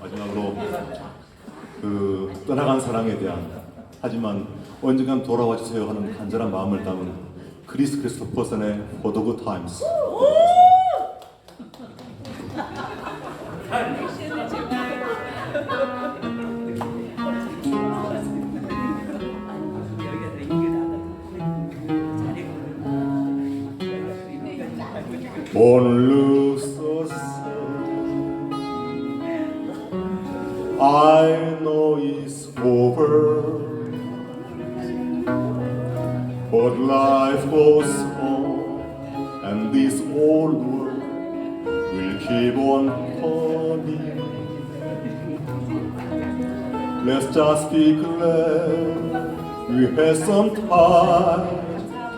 마지막으로 떠나간 사랑에 대한 하지만 언젠간 돌아와 주세요 하는 간절한 마음을 담은 크리스 크리스토퍼슨의 For the Good Times. Won't lose so sad. I know it's over, but life goes on, and this old world will keep on turning. Let's just be glad we had some time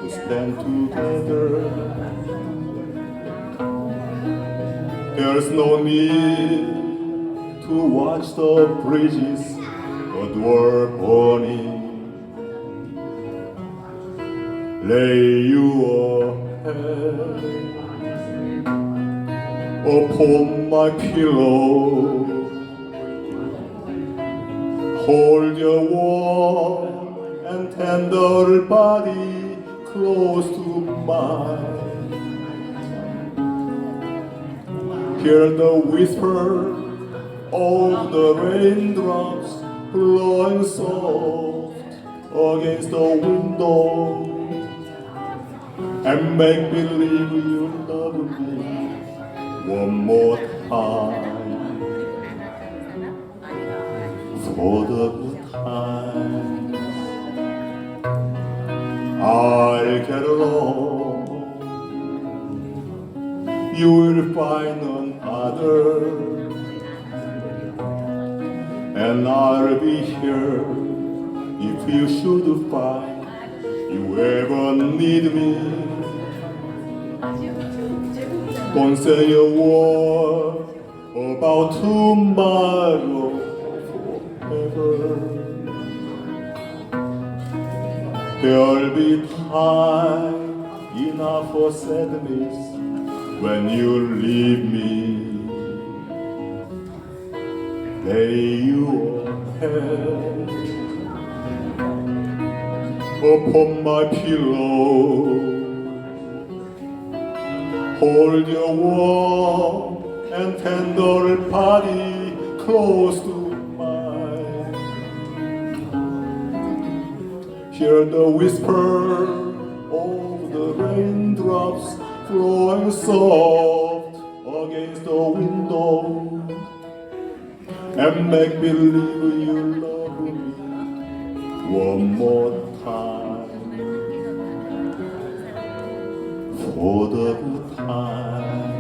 to stand together. There's no need to watch the bridges that were burning. Lay your head upon my pillow. Hold your warm and tender body close to mine. Hear the whisper of the raindrops blowing soft against the window, and make believe you love me one more time. For the good times I'll get along. You will find another, and I'll be here if you should find you ever need me. Don't say a word about tomorrow forever. There'll be time enough for sadness when you leave me. Lay your head upon my pillow. Hold your warm and tender body close to mine. Hear the whisper of the raindrops flowing soft against the window, and make believe you love me one more time. For the good time